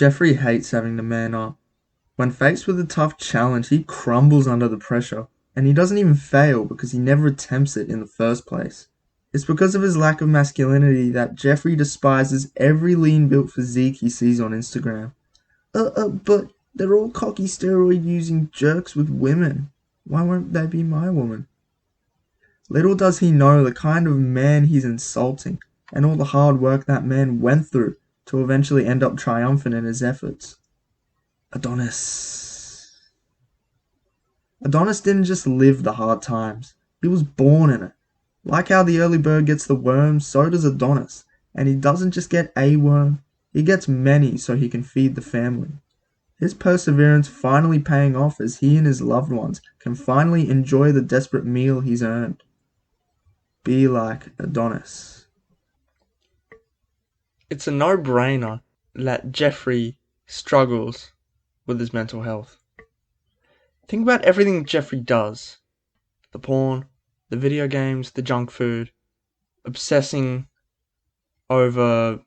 Jeffrey hates having to man up. When faced with a tough challenge, he crumbles under the pressure, and he doesn't even fail because he never attempts it in the first place. It's because of his lack of masculinity that Jeffrey despises every lean-built physique he sees on Instagram. But they're all cocky steroid-using jerks with women. Why won't they be my woman? Little does he know the kind of man he's insulting, and all the hard work that man went through to eventually end up triumphant in his efforts. Adonis. Adonis didn't just live the hard times, he was born in it. Like how the early bird gets the worm, so does Adonis. And he doesn't just get a worm, he gets many so he can feed the family. His perseverance finally paying off as he and his loved ones can finally enjoy the desperate meal he's earned. Be like Adonis. It's a no-brainer that Jeffrey struggles with his mental health. Think about everything Jeffrey does. The porn, the video games, the junk food, obsessing over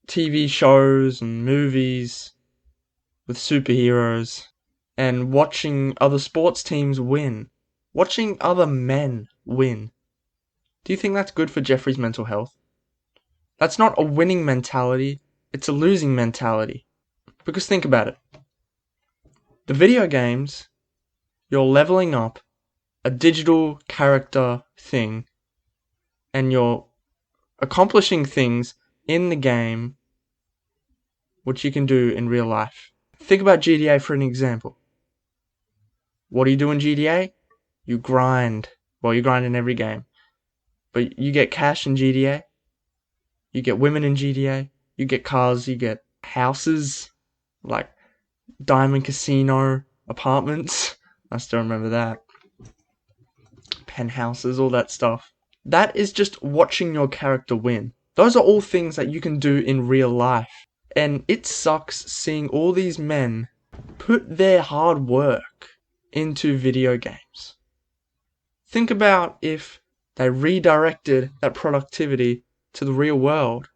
TV shows and movies with superheroes, and watching other sports teams win, watching other men win. Do you think that's good for Jeffrey's mental health? That's not a winning mentality, it's a losing mentality. Because think about it. The video games, you're leveling up a digital character thing, and you're accomplishing things in the game which you can do in real life. Think about GTA for an example. What do you do in GTA? You grind. Well, you grind in every game. But you get cash in GTA. You get women in GTA. You get cars. You get houses. Like Diamond Casino apartments. I still remember that. Penthouses, all that stuff. That is just watching your character win. Those are all things that you can do in real life. And it sucks seeing all these men put their hard work into video games. Think about if they redirected that productivity to the real world.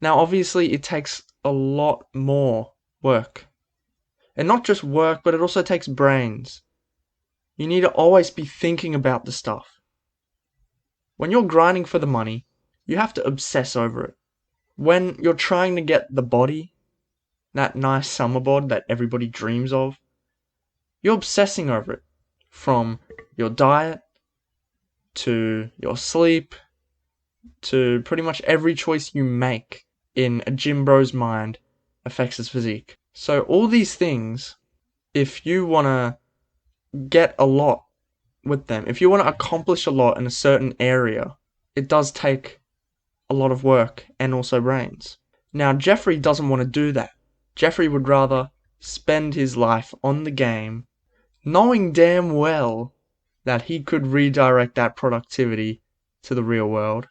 Now, obviously, it takes a lot more work. And not just work, but it also takes brains. You need to always be thinking about the stuff. When you're grinding for the money, you have to obsess over it. When you're trying to get the body, that nice summer bod that everybody dreams of, you're obsessing over it. From your diet, to your sleep, to pretty much every choice you make in a gym bro's mind affects his physique. So all these things, if you want to get a lot with them, if you want to accomplish a lot in a certain area, it does take a lot of work and also brains. Now, Jeffrey doesn't want to do that. Jeffrey would rather spend his life on the game, knowing damn well that he could redirect that productivity to the real world,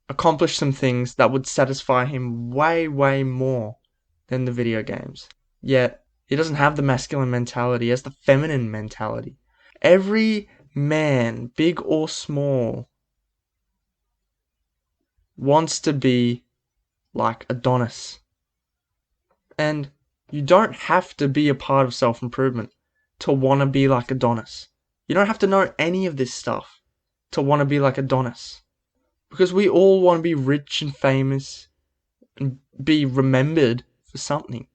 accomplish some things that would satisfy him way, way more than the video games. Yet, he doesn't have the masculine mentality, he has the feminine mentality. Every man, big or small, wants to be like Adonis. And you don't have to be a part of self-improvement to want to be like Adonis. You don't have to know any of this stuff to want to be like Adonis. Because we all want to be rich and famous and be remembered for something.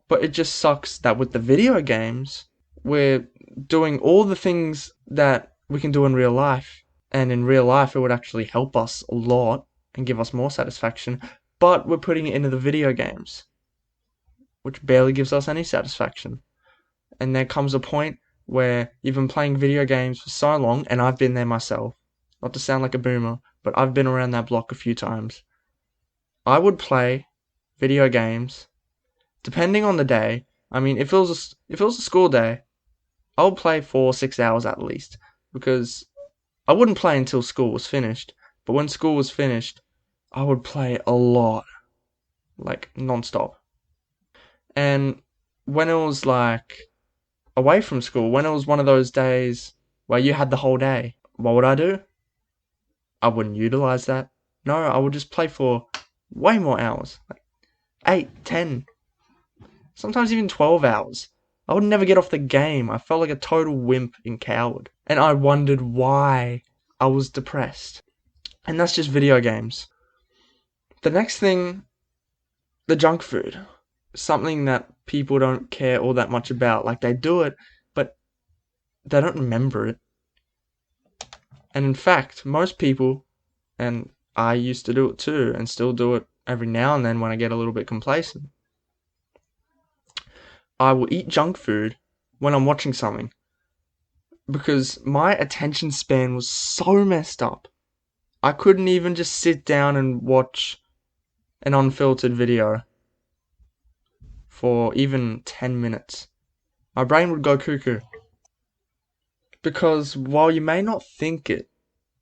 But it just sucks that with the video games, we're doing all the things that we can do in real life. And in real life, it would actually help us a lot and give us more satisfaction. But we're putting it into the video games, which barely gives us any satisfaction. And there comes a point where you've been playing video games for so long, and I've been there myself. Not to sound like a boomer, but I've been around that block a few times. I would play video games, depending on the day. I mean, if it was a school day, I would play 4 or 6 hours at least, because I wouldn't play until school was finished. But when school was finished, I would play a lot, like non-stop. And when it was like away from school, when it was one of those days where you had the whole day, what would I do? I wouldn't utilize that. No, I would just play for way more hours, like 8, 10, sometimes even 12 hours. I would never get off the game. I felt like a total wimp and coward. And I wondered why I was depressed. And that's just video games. The next thing, the junk food. Something that people don't care all that much about. Like, they do it, but they don't remember it. And in fact, most people, and I used to do it too, and still do it every now and then when I get a little bit complacent, I will eat junk food when I'm watching something because my attention span was so messed up. I couldn't even just sit down and watch an unfiltered video for even 10 minutes. My brain would go cuckoo. Because while you may not think it,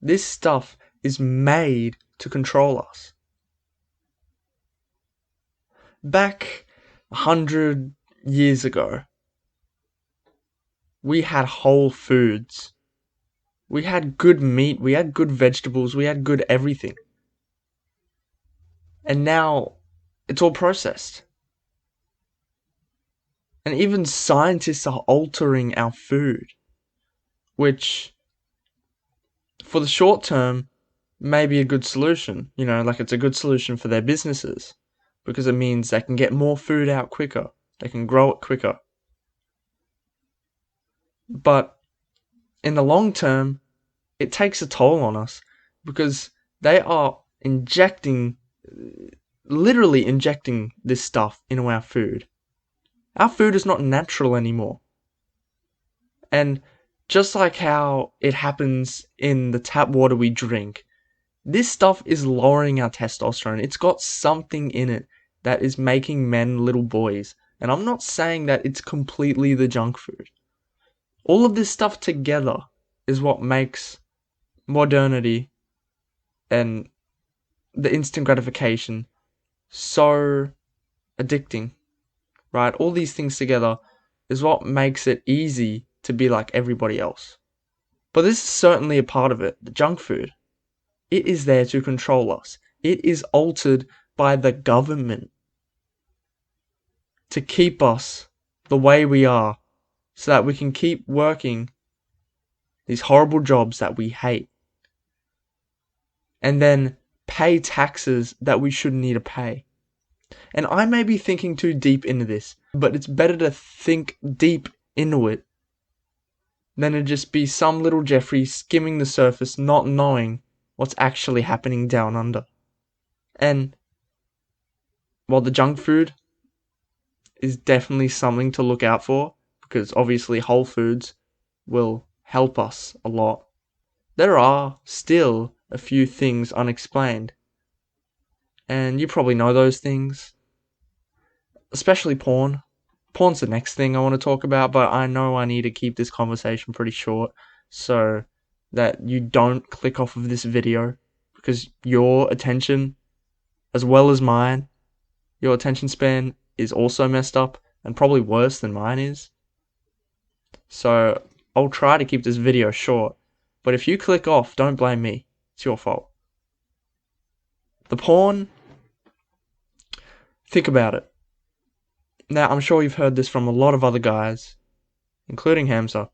this stuff is made to control us. Back 100 years ago, we had whole foods. We had good meat, we had good vegetables, we had good everything. And now, it's all processed. And even scientists are altering our food, which, for the short term, may be a good solution. You know, like it's a good solution for their businesses, because it means they can get more food out quicker. They can grow it quicker. But in the long term, it takes a toll on us because they are literally injecting this stuff into our food. Our food is not natural anymore. And just like how it happens in the tap water we drink, this stuff is lowering our testosterone. It's got something in it that is making men little boys. And I'm not saying that it's completely the junk food. All of this stuff together is what makes modernity and the instant gratification so addicting, right? All these things together is what makes it easy to be like everybody else. But this is certainly a part of it, the junk food. It is there to control us. It is altered by the government to keep us the way we are so that we can keep working these horrible jobs that we hate and then pay taxes that we shouldn't need to pay. And I may be thinking too deep into this, but it's better to think deep into it than to just be some little Jeffrey skimming the surface, not knowing what's actually happening down under. And while the junk food is definitely something to look out for, because obviously whole foods will help us a lot, there are still a few things unexplained. And you probably know those things. Especially porn. Porn's the next thing I want to talk about, but I know I need to keep this conversation pretty short so that you don't click off of this video, because your attention, as well as mine, your attention span is also messed up and probably worse than mine is. So I'll try to keep this video short, but if you click off, don't blame me. It's your fault. The porn, think about it. Now, I'm sure you've heard this from a lot of other guys, including Hamza,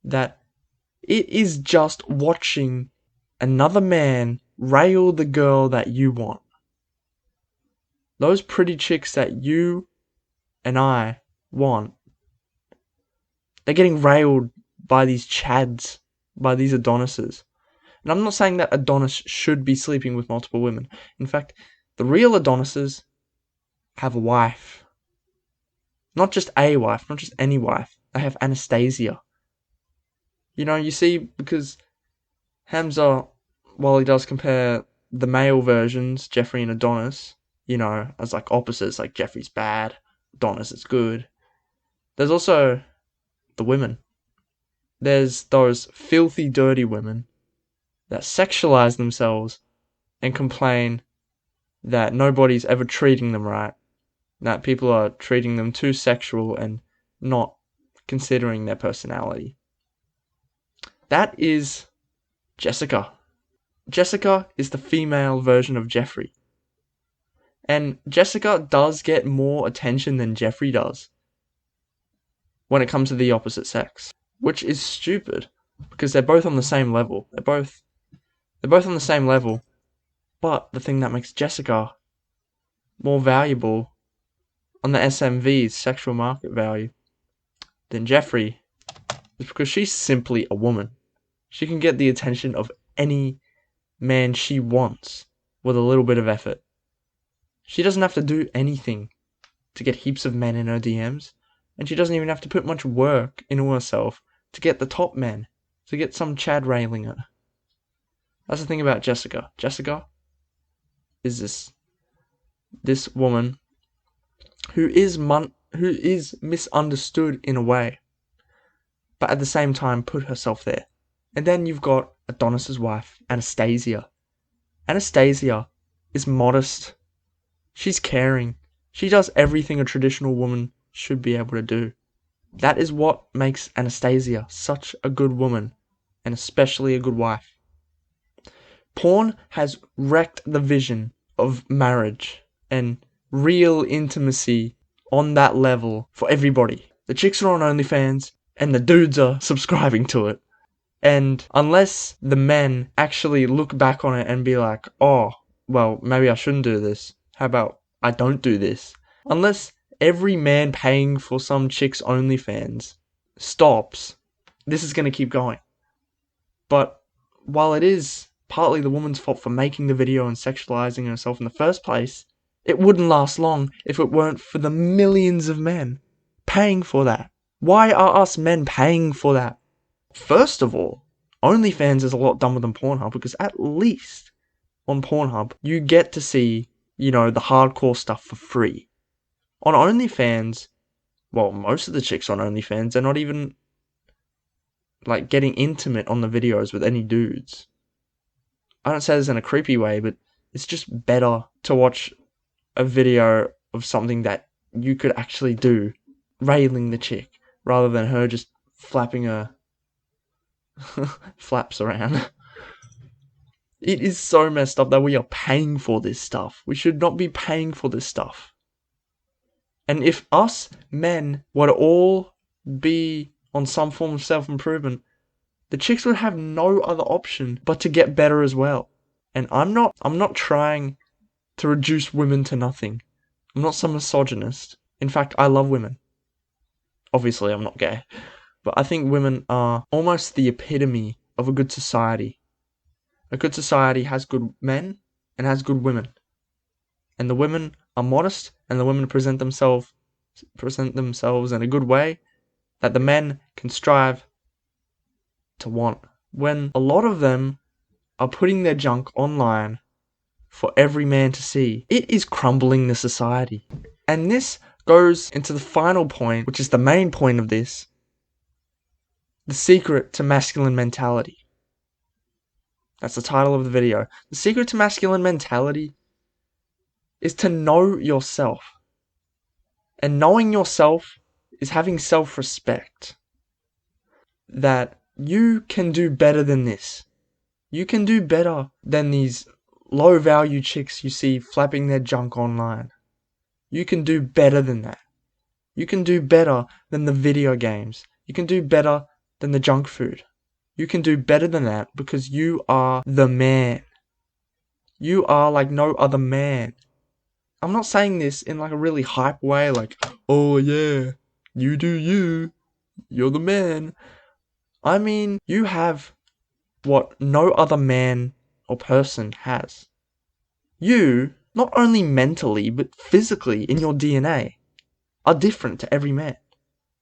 that it is just watching another man rail the girl that you want. Those pretty chicks that you and I want, they're getting railed by these chads, by these Adonises. And I'm not saying that Adonis should be sleeping with multiple women. In fact, the real Adonises have a wife. Not just a wife, not just any wife. They have Anastasia. You know, you see, because Hamza, while he does compare the male versions, Jeffrey and Adonis, you know, as like opposites, like Jeffrey's bad, Adonis is good. There's also the women. There's those filthy, dirty women that sexualize themselves and complain that nobody's ever treating them right, that people are treating them too sexual and not considering their personality. That is Jessica. Jessica is the female version of Jeffrey. And Jessica does get more attention than Jeffree does when it comes to the opposite sex, which is stupid because they're both on the same level. They're both on the same level, but the thing that makes Jessica more valuable on the SMV's sexual market value than Jeffree is because she's simply a woman. She can get the attention of any man she wants with a little bit of effort. She doesn't have to do anything to get heaps of men in her DMs, and she doesn't even have to put much work into herself to get the top men, to get some Chad railing her. That's the thing about Jessica. Jessica is this woman who is misunderstood in a way, but at the same time put herself there. And then you've got Adonis's wife, Anastasia. Anastasia is modest. She's caring. She does everything a traditional woman should be able to do. That is what makes Anastasia such a good woman, and especially a good wife. Porn has wrecked the vision of marriage and real intimacy on that level for everybody. The chicks are on OnlyFans, and the dudes are subscribing to it. And unless the men actually look back on it and be like, oh, well, maybe I shouldn't do this. How about I don't do this? Unless every man paying for some chick's OnlyFans stops, this is going to keep going. But while it is partly the woman's fault for making the video and sexualizing herself in the first place, it wouldn't last long if it weren't for the millions of men paying for that. Why are us men paying for that? First of all, OnlyFans is a lot dumber than Pornhub because at least on Pornhub you get to see, the hardcore stuff for free. On OnlyFans, well, most of the chicks on OnlyFans, they're not even getting intimate on the videos with any dudes. I don't say this in a creepy way, but it's just better to watch a video of something that you could actually do, railing the chick, rather than her just flapping her flaps around. It is so messed up that we are paying for this stuff. We should not be paying for this stuff. And if us men were to all be on some form of self-improvement, the chicks would have no other option but to get better as well. And I'm not trying to reduce women to nothing. I'm not some misogynist. In fact, I love women. Obviously, I'm not gay. But I think women are almost the epitome of a good society. A good society has good men and has good women. And the women are modest, and the women present themselves in a good way that the men can strive to want. When a lot of them are putting their junk online for every man to see, it is crumbling the society. And this goes into the final point, which is the main point of this. The secret to masculine mentality. That's the title of the video. The secret to masculine mentality is to know yourself. And knowing yourself is having self-respect. That you can do better than this. You can do better than these low-value chicks you see flapping their junk online. You can do better than that. You can do better than the video games. You can do better than the junk food. You can do better than that because you are the man. You are like no other man. I'm not saying this in a really hype way, oh yeah, you do you. You're the man. I mean, you have what no other man or person has. You, not only mentally, but physically in your DNA, are different to every man.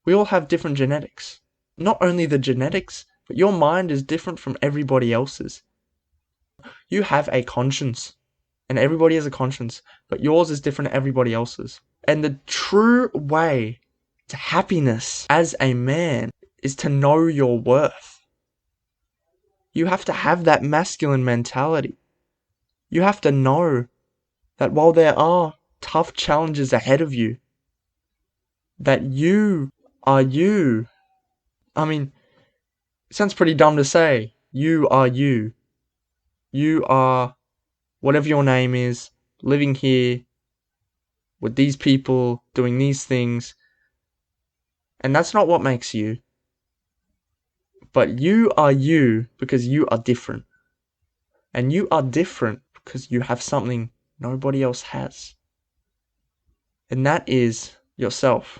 We all have different genetics. Not only the genetics, but your mind is different from everybody else's. You have a conscience, and everybody has a conscience, but yours is different to everybody else's. And the true way to happiness as a man is to know your worth. You have to have that masculine mentality. You have to know that while there are tough challenges ahead of you, that you are you. I mean, it sounds pretty dumb to say. You are you. You are whatever your name is, living here with these people, doing these things. And that's not what makes you. But you are you because you are different. And you are different because you have something nobody else has. And that is yourself.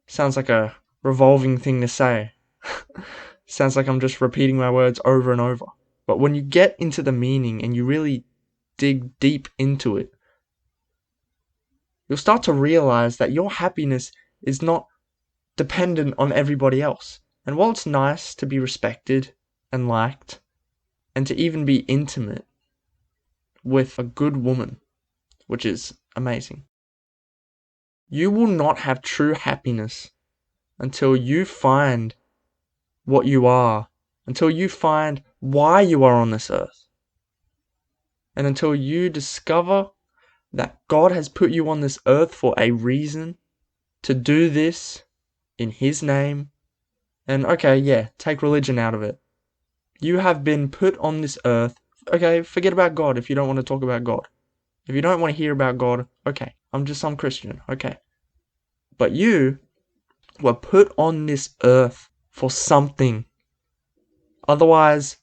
Sounds like a revolving thing to say. Sounds like I'm just repeating my words over and over. But when you get into the meaning and you really dig deep into it, you'll start to realize that your happiness is not dependent on everybody else. And while it's nice to be respected and liked, and to even be intimate with a good woman, which is amazing, you will not have true happiness until you find what you are, until you find why you are on this earth, and until you discover that God has put you on this earth for a reason, to do this in His name. And okay, yeah, take religion out of it. You have been put on this earth. Okay, forget about God if you don't want to talk about God. If you don't want to hear about God, okay, I'm just some Christian, okay. But you were put on this earth for something. Otherwise,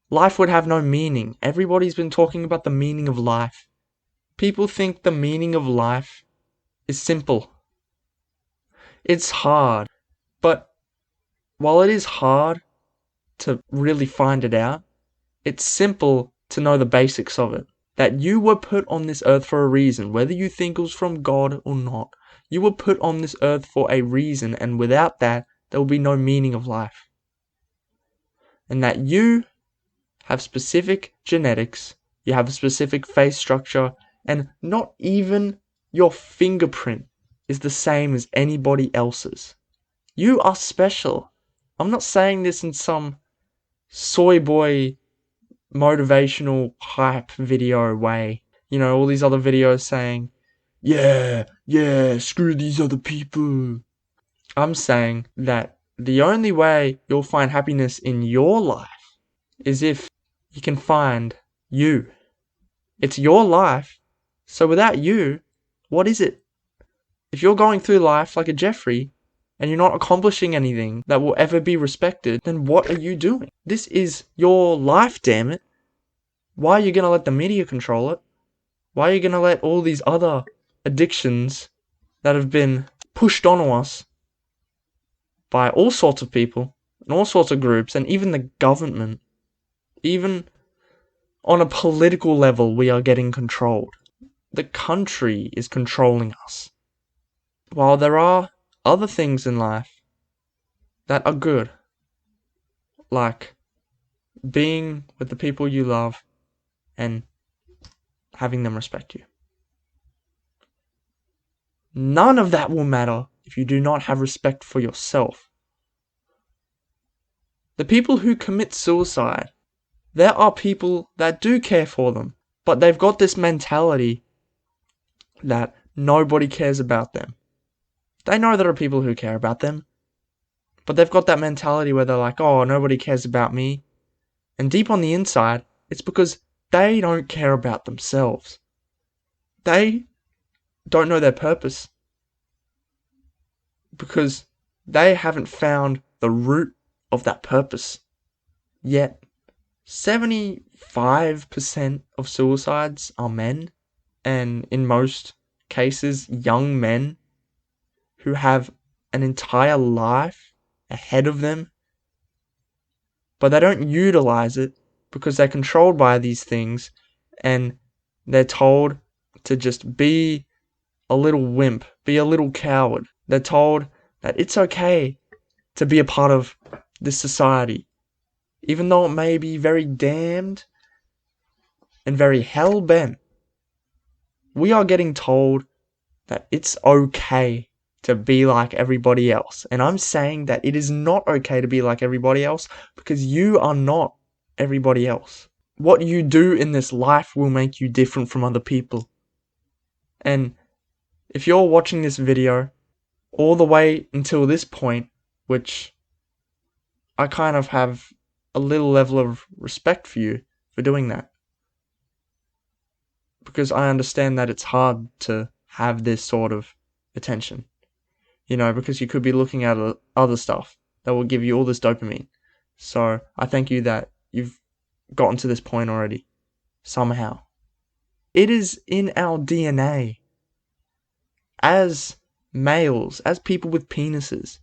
life would have no meaning. Everybody's been talking about the meaning of life. People think the meaning of life is simple. It's hard. But while it is hard to really find it out, it's simple to know the basics of it. That you were put on this earth for a reason, whether you think it was from God or not. You were put on this earth for a reason, and without that, there will be no meaning of life. And that you have specific genetics, you have a specific face structure, and not even your fingerprint is the same as anybody else's. You are special. I'm not saying this in some soy boy motivational hype video way. You know, all these other videos saying, yeah, screw these other people. I'm saying that the only way you'll find happiness in your life is if you can find you. It's your life, so without you, what is it? If you're going through life like a Jeffrey, and you're not accomplishing anything that will ever be respected, then what are you doing? This is your life, damn it. Why are you going to let the media control it? Why are you going to let all these other addictions that have been pushed onto us by all sorts of people and all sorts of groups and even the government, even on a political level, we are getting controlled. The country is controlling us. While there are other things in life that are good, like being with the people you love and having them respect you. None of that will matter if you do not have respect for yourself. The people who commit suicide, there are people that do care for them, but they've got this mentality that nobody cares about them. They know there are people who care about them, but they've got that mentality where they're like, oh, nobody cares about me. And deep on the inside, it's because they don't care about themselves. They don't know their purpose because they haven't found the root of that purpose yet. 75% of suicides are men, and in most cases, young men who have an entire life ahead of them, but they don't utilize it because they're controlled by these things and they're told to just be a little wimp, be a little coward. They're told that it's okay to be a part of this society, even though it may be very damned and very hell-bent. We are getting told that it's okay to be like everybody else. And I'm saying that it is not okay to be like everybody else because you are not everybody else. What you do in this life will make you different from other people. And if you're watching this video all the way until this point, which I kind of have a little level of respect for you for doing that, because I understand that it's hard to have this sort of attention. Because you could be looking at other stuff that will give you all this dopamine. So I thank you that you've gotten to this point already, somehow. It is in our DNA as males, as people with penises,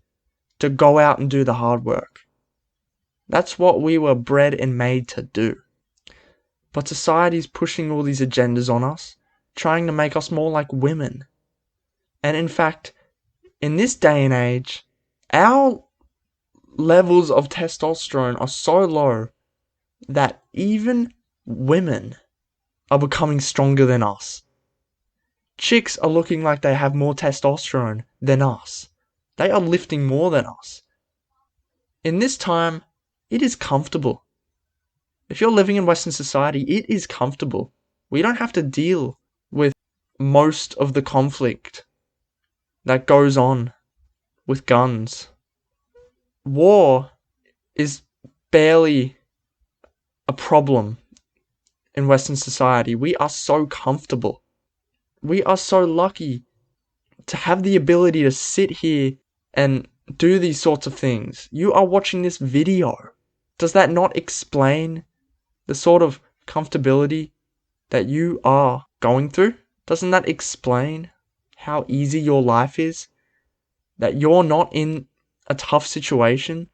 to go out and do the hard work. That's what we were bred and made to do. But society's pushing all these agendas on us, trying to make us more like women. And in fact, in this day and age, our levels of testosterone are so low that even women are becoming stronger than us. Chicks are looking like they have more testosterone than us. They are lifting more than us. In this time, it is comfortable. If you're living in Western society, it is comfortable. We don't have to deal with most of the conflict that goes on with guns. War is barely a problem in Western society. We are so comfortable. We are so lucky to have the ability to sit here and do these sorts of things. You are watching this video. Does that not explain the sort of comfortability that you are going through? Doesn't that explain how easy your life is? That you're not in a tough situation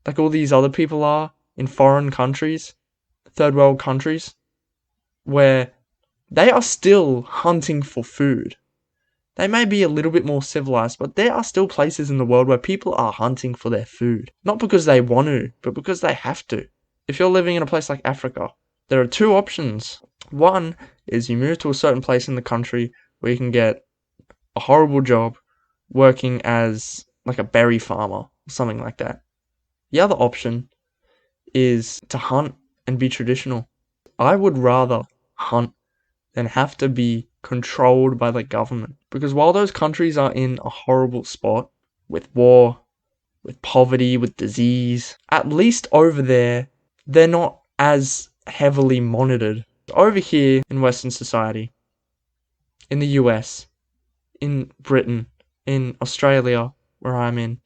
like all these other people are in foreign countries, third world countries, where they are still hunting for food. They may be a little bit more civilized, but there are still places in the world where people are hunting for their food. Not because they want to, but because they have to. If you're living in a place like Africa, there are two options. One is you move to a certain place in the country where you can get a horrible job working as like a berry farmer or something like that. The other option is to hunt and be traditional. I would rather hunt than have to be controlled by the government. Because while those countries are in a horrible spot with war, with poverty, with disease, at least over there, they're not as heavily monitored. Over here in Western society, in the US, in Britain, in Australia, where I'm in,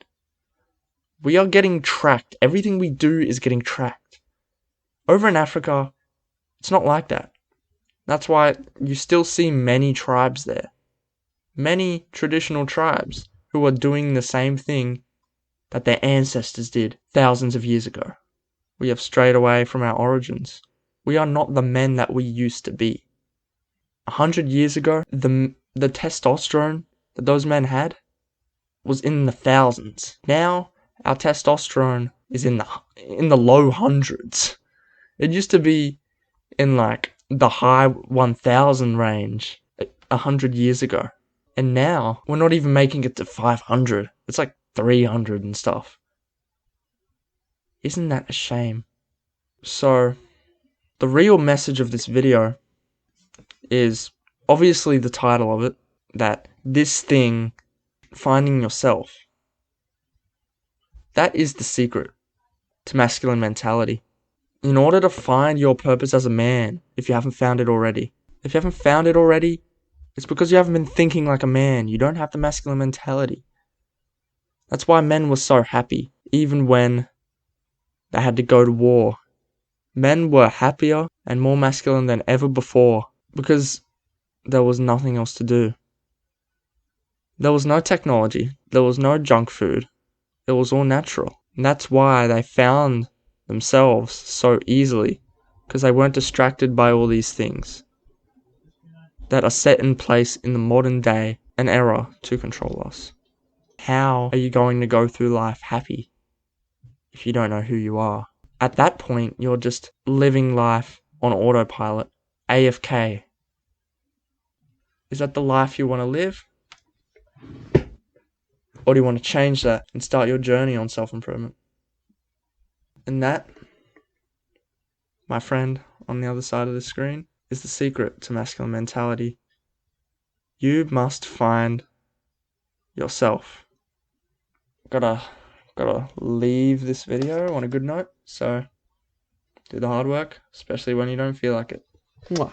we are getting tracked. Everything we do is getting tracked. Over in Africa, it's not like that. That's why you still see many tribes there. Many traditional tribes who are doing the same thing that their ancestors did thousands of years ago. We have strayed away from our origins. We are not the men that we used to be. 100 years ago, the testosterone that those men had was in the thousands. Now, our testosterone is in the low hundreds. It used to be in like the high 1,000 range 100 years ago. And now, we're not even making it to 500. It's like 300 and stuff. Isn't that a shame? So, the real message of this video is obviously the title of it, that this thing, finding yourself, that is the secret to masculine mentality. In order to find your purpose as a man, if you haven't found it already, it's because you haven't been thinking like a man. You don't have the masculine mentality. That's why men were so happy, even when they had to go to war. Men were happier and more masculine than ever before because there was nothing else to do. There was no technology. There was no junk food. It was all natural. And that's why they found themselves so easily, because they weren't distracted by all these things that are set in place in the modern day, an era to control us. How are you going to go through life happy if you don't know who you are? At that point, you're just living life on autopilot, AFK. Is that the life you want to live? Or do you want to change that and start your journey on self-improvement? And that, my friend on the other side of the screen, is the secret to masculine mentality. You must find yourself. Gotta leave this video on a good note, so do the hard work, especially when you don't feel like it. Mwah.